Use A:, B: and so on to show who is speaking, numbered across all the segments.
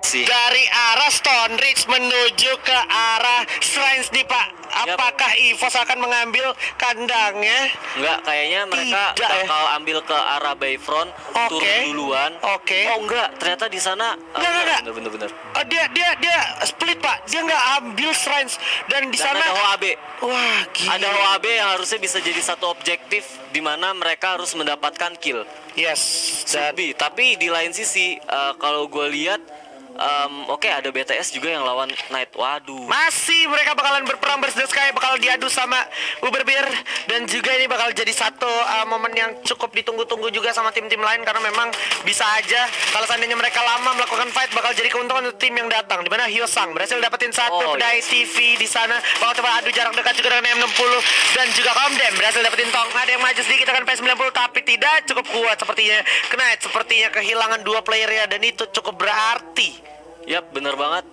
A: sih.
B: Dari arah Stone Ridge menuju ke arah Shrines nih Pak. Apakah EVOS akan mengambil kandangnya?
A: Enggak, kayaknya mereka
B: Tidak, ya?
A: bakal ambil ke arah Bayfront, turun duluan.
B: Oke.
A: Oh enggak, ternyata di sana
B: Enggak.
A: bener.
B: Oh, dia split Pak. Dia nggak ambil Shrines dan di
A: Dan
B: sana
A: ada HOAB.
B: wah, gila.
A: Ada HOAB yang harusnya bisa jadi satu objektif di mana mereka harus mendapatkan kill.
B: Yes. Dan
A: Tapi di lain sisi kalau gue lihat oke, ada BTS juga yang lawan Knight. Waduh.
B: masih mereka bakalan berperang Burst the Sky, bakal diadu sama Uberbear, dan juga ini bakal jadi satu momen yang cukup ditunggu-tunggu juga sama tim-tim lain, karena memang bisa aja kalau seandainya mereka lama melakukan fight bakal jadi keuntungan untuk tim yang datang. Di mana Hyosang berhasil dapetin satu pedai TV di sana, bakal coba adu jarak dekat juga dengan M60, dan juga Komdem berhasil dapetin Tong. Ada yang maju sedikit dengan P90 tapi tidak cukup kuat sepertinya. Knight sepertinya kehilangan dua playernya dan itu cukup berarti.
A: Yap, bener banget.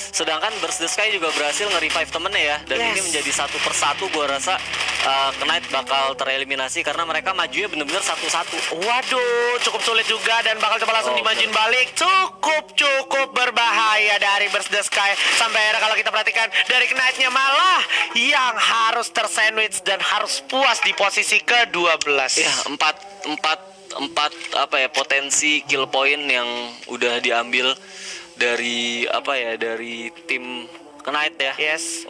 A: Sedangkan Burst the Sky juga berhasil nge-revive temennya ya. Dan ini menjadi satu persatu gue rasa Knight bakal tereliminasi karena mereka majunya bener-bener satu-satu.
B: Waduh, cukup sulit juga dan bakal coba langsung dimajuin balik. Cukup berbahaya dari Burst the Sky. Sampai akhirnya kalau kita perhatikan dari Knight-nya malah yang harus tersandwich dan harus puas di posisi ke-12.
A: Ya, empat potensi kill point yang udah diambil dari tim Knight ya.
B: Yes.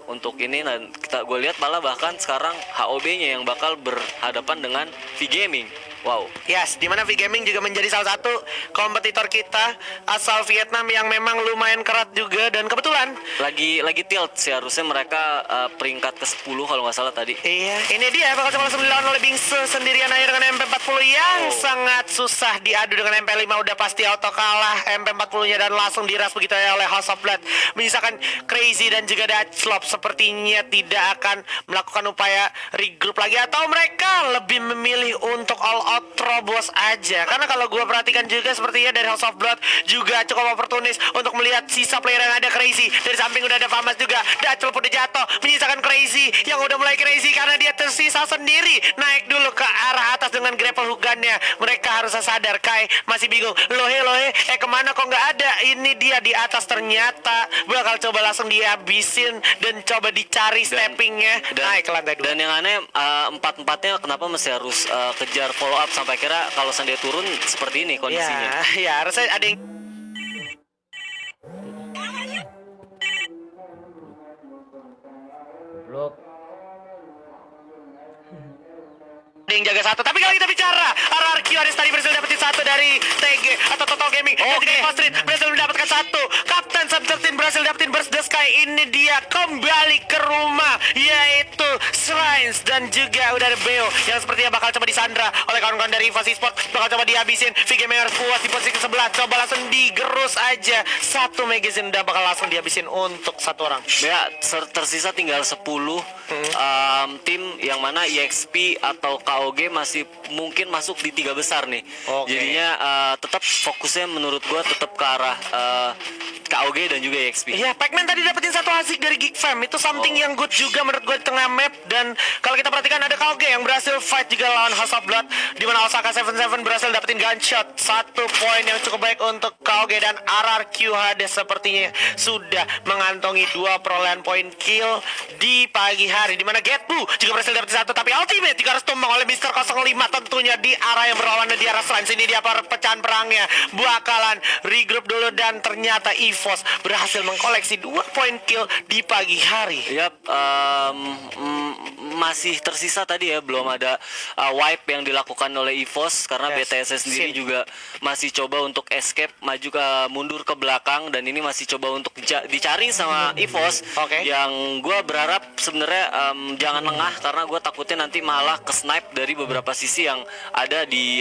A: Untuk ini, dan gue lihat malah bahkan sekarang HOB-nya yang bakal berhadapan dengan V Gaming. Wow.
B: Yes, dimana V Gaming juga menjadi salah satu kompetitor kita asal Vietnam yang memang lumayan kerat juga, dan kebetulan
A: Lagi tilt sih, harusnya mereka peringkat ke-10 kalau nggak salah tadi.
B: iya, ini dia bakal coba langsung dilawan oleh Bingse sendirian aja dengan MP40 yang sangat susah diadu dengan MP5. Udah pasti auto kalah MP40-nya dan langsung diras begitu ya oleh House of Blood. Menyisakan Crazy dan juga Dutchlop sepertinya tidak akan melakukan upaya regroup lagi, atau mereka lebih memilih untuk all out terobos aja. Karena kalau gue perhatikan juga sepertinya dari House of Blood juga cukup oportunis untuk melihat sisa player yang ada. Crazy dari samping udah ada Famas juga, Dutchlop udah jatuh, menyisakan Crazy yang udah mulai crazy karena dia tersisa sendiri. Naik dulu ke arah atas dengan grapple hook gunnya. Mereka harus sadar, Kai masih bingung. Lohe, kemana kok nggak ada? Ini dia di atas, ternyata bakal coba langsung dihabisin dan coba dicari steppingnya naik ke lantai 2.
A: Dan yang aneh, empat-empatnya kenapa masih harus kejar follow up sampai kira kalau dia turun seperti ini kondisinya.
B: Ya harusnya ada yang jaga satu. Tapi kalau kita bicara RRQ Hades tadi berhasil dapetin satu dari TG atau Total Gaming, dan juga Evo Street berhasil mendapatkan satu. Kapten Sub-13 berhasil dapetin Burst the Sky. Ini dia kembali ke rumah, yaitu Shrines, dan juga udah ada Beo yang sepertinya bakal coba disandra oleh kawan-kawan dari EVOS Esports. Bakal coba dihabisin. VGame harus puas di posisi ke-11. Coba langsung digerus aja. Satu magazine udah bakal langsung dihabisin untuk satu orang.
A: Ya, tersisa tinggal 10 tim yang mana EXP atau KOG masih mungkin masuk di 3 besar nih. Jadinya tetap fokusnya menurut gua tetap ke arah KOG dan juga EXP.
B: Iya, Pac-Man tadi dapetin satu asik dari Geek Fam. Itu something yang good juga menurut gue di tengah map. Dan kalau kita perhatikan ada KOG yang berhasil fight juga lawan House of Blood, di mana Osaka 77 berhasil dapetin gunshot. Satu poin yang cukup baik untuk KOG, dan RRQ Hades sepertinya sudah mengantongi 2 perolehan poin kill di pagi hari. Di mana Getbu juga berhasil dapetin satu, tapi ultimate juga harus tumbang oleh Mr. 05 tentunya di arah yang berlawanan di arah Shrines. Ini dia pecahan perangnya. Bakalan regroup dulu, dan ternyata EVOS berhasil mengkoleksi 2 poin kill di pagi hari.
A: Yap, masih tersisa tadi ya, belum ada wipe yang dilakukan oleh EVOS karena BTS sendiri juga masih coba untuk escape, mundur ke belakang, dan ini masih coba untuk dicari sama EVOS. Yang gue berharap sebenarnya jangan lengah, karena gue takutnya nanti malah ke snipe dari beberapa sisi yang ada di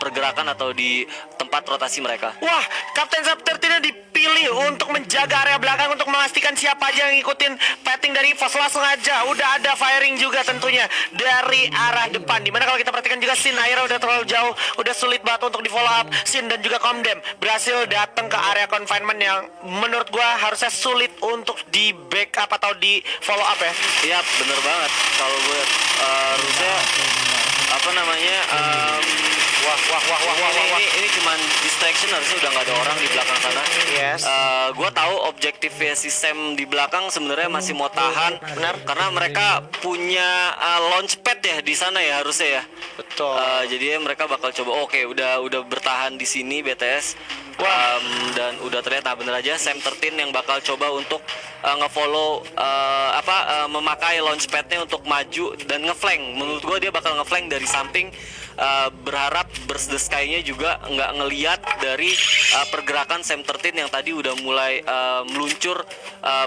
A: pergerakan atau di tempat rotasi mereka.
B: Wah, Kapten Sub-13 dipilih untuk menjaga area belakang untuk memastikan siapa aja yang ngikutin petting dari EVOS. Langsung aja udah ada firing juga tentunya dari arah depan, dimana kalau kita perhatikan juga Sin akhirnya udah terlalu jauh, udah sulit banget untuk di follow up. Sin dan juga Komdem berhasil datang ke area confinement yang menurut gua harusnya sulit untuk di backup atau di follow up ya.
A: Iya, bener banget. Kalau gue harusnya Ini cuman distraction, harusnya udah nggak ada orang di belakang sana.
B: Yes.
A: Gua tahu objektifnya si Sam di belakang sebenarnya masih mau tahan,
B: Benar.
A: karena mereka punya launchpad ya di sana ya harusnya ya.
B: Betul.
A: Jadi mereka bakal coba udah bertahan di sini BTS. Dan udah terlihat bener aja Sam 13 yang bakal coba untuk ngefollow memakai launchpadnya untuk maju dan ngeflank. Menurut gua dia bakal ngeflank dari samping, berharap Burst the Sky-nya juga nggak ngeliat dari pergerakan Sam 13 yang tadi udah mulai meluncur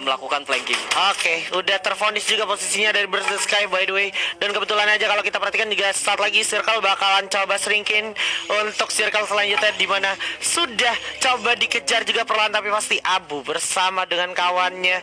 A: melakukan flanking.
B: Oke, udah terfonis juga posisinya dari Burst the Sky by the way. Dan kebetulan aja kalau kita perhatikan juga saat lagi Circle bakalan coba shrinkin untuk circle selanjutnya, dimana sudah coba dikejar juga perlahan tapi pasti Abu bersama dengan kawannya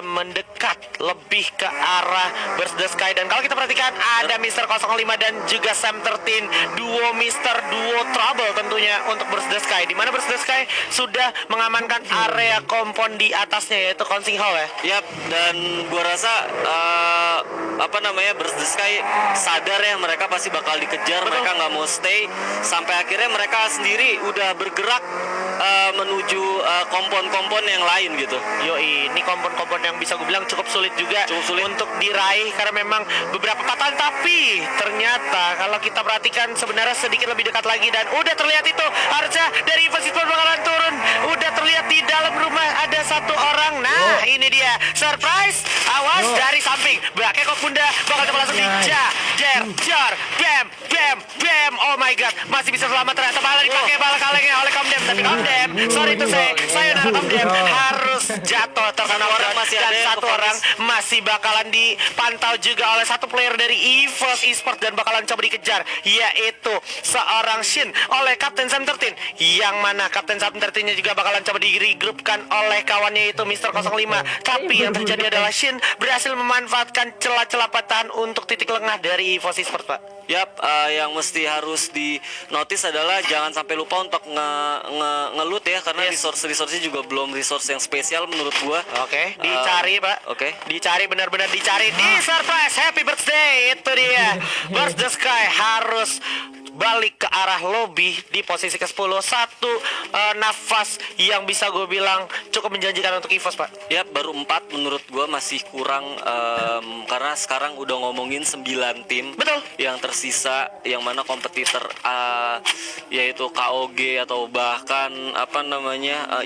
B: mendekat lebih ke arah Burst the Sky. Dan kalau kita perhatikan ada Mr. 05 dan juga Sam 13, duo Trouble tentunya untuk Burst the Sky, dimana Burst the Sky sudah mengamankan area kompon di atasnya yaitu Consing Hall ya.
A: Yap, dan gua rasa Burst the Sky sadar ya mereka pasti bakal dikejar.
B: Betul.
A: Mereka nggak mau stay sampai akhirnya mereka sendiri udah bergerak menuju kompon-kompon yang lain gitu.
B: Ini kompon-kompon yang bisa gue bilang cukup sulit juga untuk diraih karena memang beberapa patahan, tapi ternyata kalau kita perhatikan sebenarnya sedikit lebih dekat lagi dan udah terlihat itu harusnya dari Evasisport bakalan turun. Udah terlihat di dalam rumah ada satu orang. Nah, ini dia surprise. Awas dari samping. Belakang kok bunda bakal coba langsung jar, bam. Oh my god, masih bisa selamat ternyata malah dipakai bala kalengnya oleh Komdem, tapi Komdem, sorry to say, saya udah Komdem harus jatuh terkena orang
A: masih
B: dan
A: ada yang
B: satu orang masih bakalan dipantau juga oleh satu player dari EVOS Esports dan bakalan coba dikejar, yaitu seorang Shin oleh Kapten Sam 13, yang mana Kapten Sam 13-nya juga bakalan coba di-regroupkan oleh kawannya itu Mr. 05. Tapi yang terjadi adalah Shin berhasil memanfaatkan celah-celah patahan untuk titik lengah dari EVOS Esports, Pak.
A: Yap, yang mesti harus di notice adalah jangan sampai lupa untuk ngelut ya, karena resource-nya juga belum resource yang spesial menurut gua.
B: Oke, dicari Pak.
A: Oke.
B: Dicari, benar-benar dicari. Di surprise, happy birthday. Itu dia. Burst the Sky harus balik ke arah lobby di posisi ke-10. Satu nafas yang bisa gue bilang cukup menjanjikan untuk EVOS, Pak.
A: Yap, baru 4 menurut gua masih kurang, karena sekarang udah ngomongin 9 tim.
B: Betul.
A: Yang tersisa yang mana kompetitor yaitu KOG atau bahkan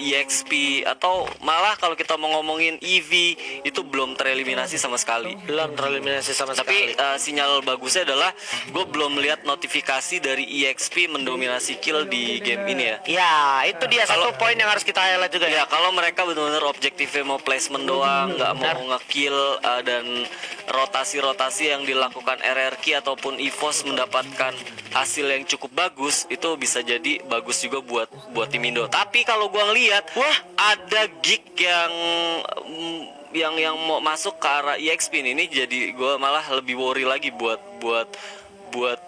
A: EXP, atau malah kalau kita mau ngomongin EV itu belum tereliminasi sama sekali. Tapi sinyal bagusnya adalah gue belum melihat notifikasi dari EXP mendominasi kill di game ini ya.
B: Ya, itu dia satu poin yang harus kita highlight juga
A: Ya, kalau mereka benar-benar objektifnya mau placement doang, nggak mau ngekill, dan rotasi-rotasi yang dilakukan RRQ ataupun EVOS mendapatkan hasil yang cukup bagus, itu bisa jadi bagus juga buat tim Indo. Tapi kalau gua ngelihat, ada gig yang mau masuk ke arah EXP ini, jadi gua malah lebih worry lagi buat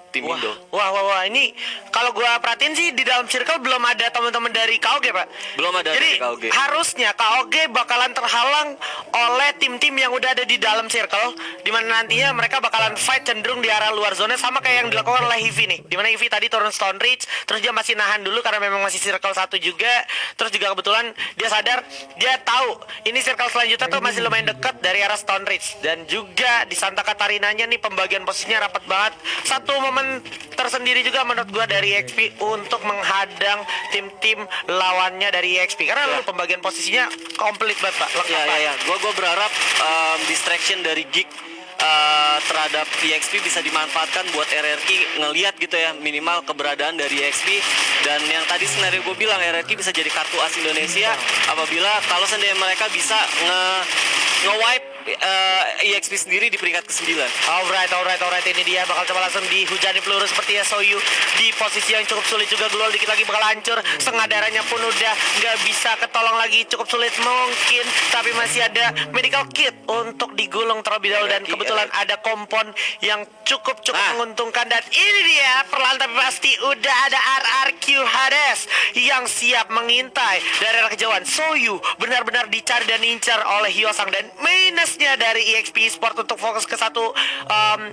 A: tim Indo.
B: Wah, ini kalau gua perhatiin sih di dalam circle belum ada teman-teman dari KOG, Pak.
A: Belum ada
B: Jadi
A: dari KOG.
B: harusnya KOG bakalan terhalang oleh tim-tim yang udah ada di dalam circle, dimana nantinya mereka bakalan fight cenderung di area luar zona, sama kayak yang dilakukan oleh Hivi nih. Dimana Hivi tadi turun Stone Ridge, terus dia masih nahan dulu karena memang masih circle 1 juga. Terus juga kebetulan dia sadar, dia tahu ini circle selanjutnya tuh masih lumayan dekat dari arah Stone Ridge. Dan juga di Santa Catarinanya nih pembagian posisinya rapat banget. Satu momen tersendiri juga menurut gua dari EXP untuk menghadang tim-tim lawannya dari EXP, karena lu pembagian posisinya komplit banget, Pak. Lengkap, Pak.
A: Ya. Gua berharap distraction dari gig terhadap EXP bisa dimanfaatkan buat RRQ ngelihat gitu ya, minimal keberadaan dari EXP. Dan yang tadi sebenarnya gue bilang, RRQ bisa jadi kartu as Indonesia apabila kalau seandainya mereka bisa nge-wipe EXP sendiri di peringkat ke-9.
B: Alright, ini dia bakal coba langsung dihujani peluru seperti Soyu di posisi yang cukup sulit juga. Glol dikit lagi bakal hancur, setengah darahnya pun udah nggak bisa ketolong lagi, cukup sulit mungkin, tapi masih ada medical kit untuk digulung terlebih dahulu. Dan kebetulan ada kompon yang cukup menguntungkan, dan ini dia perlahan tapi pasti udah ada RRQ Hades yang siap mengintai dari arah kejauhan. Soyu benar-benar dicari dan incar oleh Hyosang, dan minus minusnya dari EXP Sport untuk fokus ke satu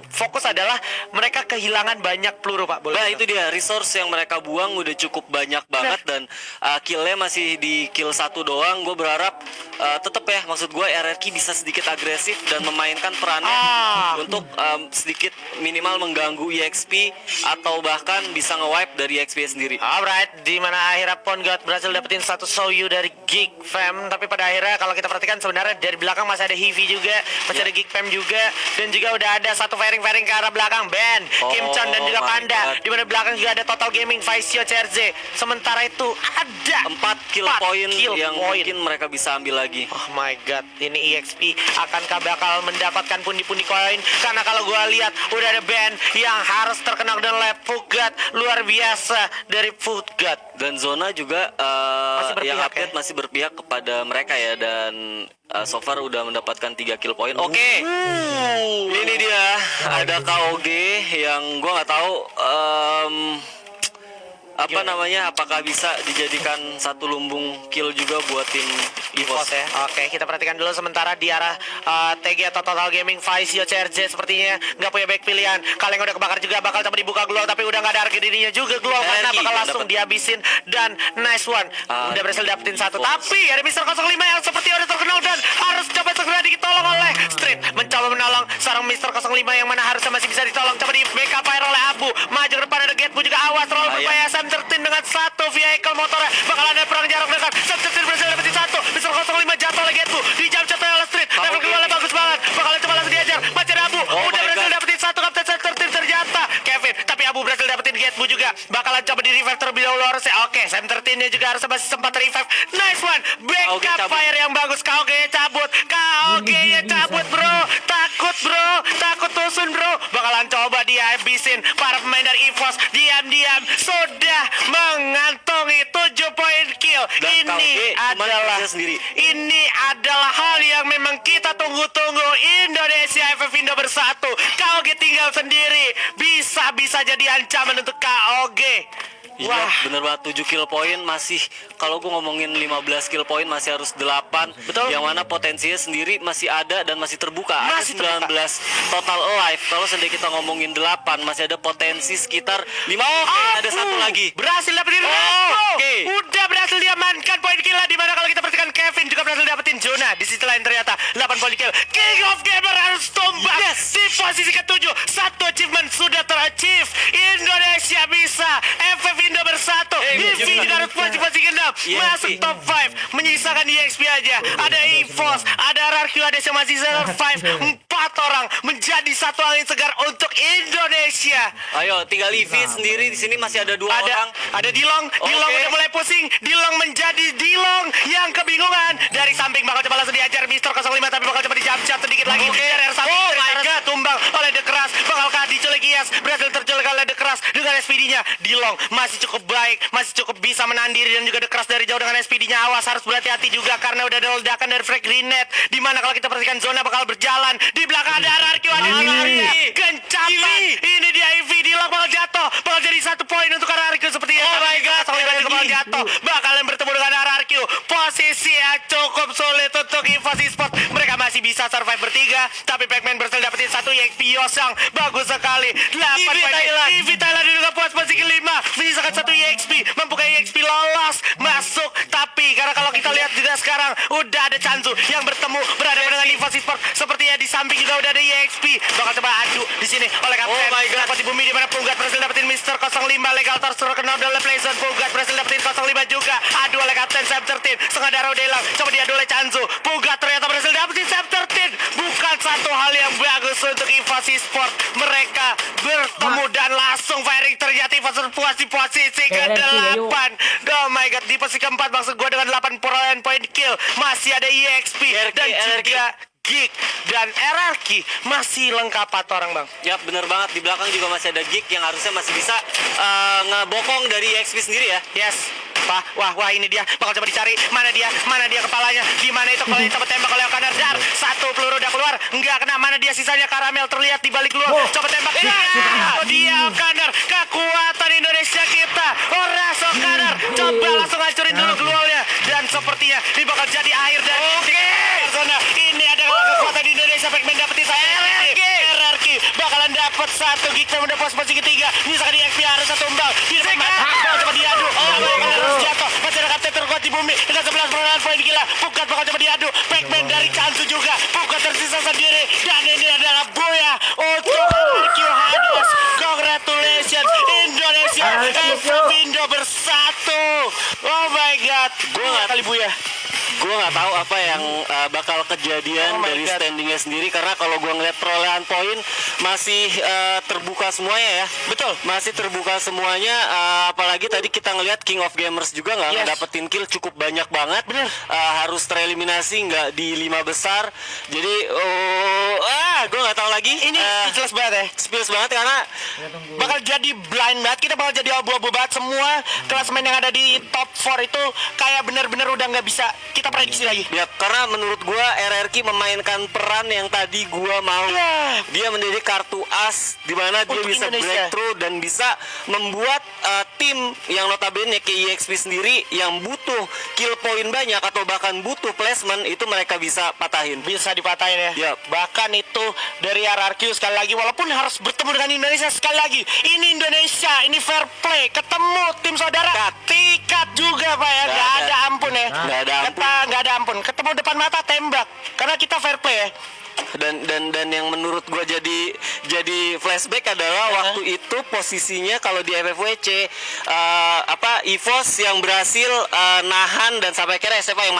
B: fokus adalah mereka kehilangan banyak peluru, Pak. Boleh
A: Nah
B: bilang?
A: itu dia, resource yang mereka buang udah cukup banyak banget dan killnya masih di kill satu doang. Gue berharap tetap ya, maksud gue RRQ bisa sedikit agresif dan memainkan perannya untuk sedikit minimal mengganggu EXP atau bahkan bisa nge-wipe dari EXP sendiri.
B: Alright, di mana akhirnya Pongod berhasil dapetin satu Soyu dari Geek Fam, tapi pada akhirnya kalau kita perhatikan sebenarnya dari belakang masih ada Heavy juga, masih ada Geek Fam juga, dan juga udah ada satu firing ke arah belakang Ben, Kim Chon dan juga
A: my
B: Panda.
A: God.
B: Di mana belakang juga ada Total Gaming, Vicio, CRZ. Sementara itu ada
A: 4 kill
B: 4
A: point
B: kill
A: yang
B: point.
A: mungkin mereka bisa ambil lagi.
B: Oh my god, ini EXP akankah bakal mendapatkan pundi-pundi koin? Karena kalau gua lihat udah ada band yang harus terkenal dan oleh Fugat luar biasa dari Fugat.
A: Dan Zona juga
B: Masih berpihak,
A: yang update
B: ya?
A: masih berpihak kepada mereka ya, dan so far udah mendapatkan 3 kill point. Oke. Ini dia ada KOG yang gua nggak tahu apa namanya, apakah bisa dijadikan satu lumbung kill juga buat tim EVOS
B: Ya. Oke, kita perhatikan dulu sementara di arah TG atau Total Gaming Vicio CRZ sepertinya nggak punya back pilihan. Kalian udah kebakar juga, bakal coba dibuka Glual tapi udah nggak ada harga dirinya juga Glual karena
A: Energi
B: bakal
A: yang
B: langsung
A: dapet.
B: dihabisin dan nice one. Udah berhasil dapetin satu. Tapi ada Mr. 05 yang seperti udah terkenal dan harus coba segera ditolong oleh Street. Mencoba menolong seorang Mr. 05 yang mana harusnya masih bisa ditolong. Coba di backup fire oleh Abu. Maju ke depan ada Getbu juga, awas terlalu berbahaya. SM13 dengan satu vehicle motornya. Bakal ada perang jarak dekat. SM13 berhasil dapetin satu. Mr. 05 jatuh oleh Getbu. Di jam jatuh oleh Street. Level kedua bagus banget. Bakal coba langsung diajar. Masih ada Abu. Udah berhasil dapetin satu. Kapten SM13 ternyata Kevin. Tapi Abu berhasil dapetin Getbu juga. Bakalan coba di revive terlebih dahulu harusnya. Oke, SM13 nya juga harusnya masih sempat revive. Nice one. Backup fire yang bagus. KOG nya cabut. KOG nya cabut bro. Takut bro. Takut tusun bro. Bakalan coba dihabisin para pemain dari EVOS. Diam-diam sudah mengantongi 7 poin kill.
A: Dan
B: Ini adalah hal yang memang kita tunggu-tunggu. Indonesia FF Indo bersatu. KOG tinggal sendiri. Bisa-bisa jadi ancaman untuk KOG.
A: Iya,
B: Wah,
A: bener banget, 7 kill point masih, kalau gue ngomongin 15 kill point masih harus 8.
B: Betul.
A: Yang mana potensinya sendiri masih ada dan masih terbuka.
B: Masih
A: Ada 19 total alive. Kalau seandainya kita ngomongin 8, masih ada potensi sekitar 5. Ada satu lagi.
B: Berhasil dapetin
A: Oke.
B: Udah berhasil diamankan poin kill. Di mana kalau kita perhatikan Kevin juga berhasil dapetin zona. Di sisi lain ternyata 8 poin kill. King of Gamer harus tumbang di posisi ke-7. Satu achievement sudah terachieve. Indonesia bisa. FF Indo bersatu. EV juga harus posisi ke-6. Masuk top 5. Menyisakan EXP aja. Ada EVOS, ada RRQ, ada yang masih survive. 4 orang menjadi satu angin segar untuk Indonesia.
A: Ayo, tinggal Livi sendiri di sini masih ada 2 orang.
B: Ada Dilong. Dilong
A: Oke.
B: udah mulai pusing. Dilong menjadi Dilong yang kebingungan. Dari samping bakal coba langsung diajar Mr. 05 tapi bakal coba dijam-jam sedikit lagi. Dari arah samping. Oh my god, tumbang oleh The Crush. Bakalkah diculik Yes? Berhasil terculik oleh The Crush dengan SPD-nya. Dilong masih cukup baik, masih cukup bisa menahan diri dan juga The Crush dari jauh dengan SPD-nya. Awas, harus berhati-hati juga karena udah ada ledakan dari frag grenade. Di mana kalau kita perhatikan zona bakal berjalan. Di belakang ada RRQ, ada gencapan. Ini dia EV. Dilong bakal jatuh. Bakal jadi 1 poin untuk RRQ seperti
A: Oh my god,
B: bakal jatuh. Bakalan bertemu dengan RRQ. Posisi yang cukup sulit untuk EVOS Esports. Mereka masih bisa survive bertiga, tapi Pac-Man berhasil dapetin 1 EXP Yosang. Bagus sekali. 8 poin. EV Thailand juga puas posisi ke-5. Menyisakan 1 EXP. Membuka EXP lolos masuk. Tapi karena kalau kita lihat juga sekarang udah ada Chanzu yang berhadapan dengan EVOS Esports. Sepertinya di samping juga udah ada EXP. Bakal coba adu di sini oleh Kapten.
A: Oh my god.
B: Di bumi di mana Pugat berhasil dapetin Mr. 05. Legal Tors terkenal oleh Playzone. Pugat berhasil dapetin 05 juga. Adu oleh Kapten Sam 13. Setengah darah Delang. Coba diadu oleh Chanzu. Pugat ternyata berhasil dapetin Sam 13. Bukan satu hal yang bagus untuk EVOS Esports. Mereka bertemu dan langsung firing. Ternyata EVOS puas di posisi ke-8. Oh my god, di posisi ke-4 maksud gue dengan 8 poin kill. Masih ada EXP dan juga Geek dan RRQ masih lengkap 4 orang bang.
A: Ya bener banget, di belakang juga masih ada Geek yang harusnya masih bisa ngebokong dari EXP sendiri ya.
B: Yes. Wah, ini dia. Bakal coba dicari. Mana dia kepalanya? Di mana itu kepalanya? Coba tembak oleh Okaner. Dar. 1 peluru udah keluar. Enggak kena. Mana dia sisanya? Karamel terlihat di balik luar. Coba tembak. Dia Okaner. Kekuatan Indonesia kita. Horas Okaner. Coba langsung hancurin dulu keluarnya. Dan sepertinya ini bakal jadi akhir dari zona. Ini adalah kekuatan Indonesia. dapat satu, Gigna mendapat posisi ketiga. Menyisakan di XPR satu tumbang. Di depan mata, bola coba diadu. Harus jatuh. Masih ada kapten terkuat di bumi dengan 11 perolehan poin gila. Pukat bakal coba diadu. Pac-Man dari Chansu juga. Pukat tersisa sendiri. Dan ini adalah Buya untuk RQ Hades. Congratulations Indonesia. Evindo bersatu. Oh my god. Gue gak kali Buya.
A: Gue nggak tahu apa yang bakal kejadian
B: Oh my
A: dari
B: God.
A: standingnya sendiri, karena kalau gue ngeliat perolehan poin masih terbuka semuanya ya.
B: Betul.
A: Masih terbuka semuanya, apalagi tadi kita ngeliat King of Gamers juga nggak
B: Yes.
A: ngedapetin kill cukup banyak banget.
B: Bener.
A: Harus tereliminasi, nggak di 5 besar. Jadi gue nggak tahu lagi.
B: Ini jelas banget ya.
A: spears banget karena
B: Bakal jadi blind banget. Kita bakal jadi abu-abu banget. Semua klasmen yang ada di top 4 itu kayak bener-bener udah nggak bisa kita prediksi lagi.
A: ya, karena menurut gua RRQ memainkan peran yang tadi gua mau.
B: Iya.
A: Dia menjadi kartu as di mana dia
B: Untuk
A: bisa
B: Indonesia.
A: breakthrough dan bisa membuat tim yang notabene kayak EXP sendiri yang butuh kill point banyak atau bahkan butuh placement, itu mereka bisa patahin.
B: Bisa dipatahin ya.
A: Yap.
B: Bahkan itu dari RRQ sekali lagi, walaupun harus bertemu dengan Indonesia sekali lagi. Ini Indonesia, ini fair play. Ketemu tim saudara, tikat juga Pak ya. Nggak ada ampun ya.
A: Nggak ada ampun.
B: Nggak ada ampun. Ketemu depan mata tembak. Karena kita fair play ya.
A: Dan yang menurut gua jadi flashback adalah waktu itu posisinya kalau di FFWC EVOS yang berhasil nahan dan sampai akhirnya SFA yang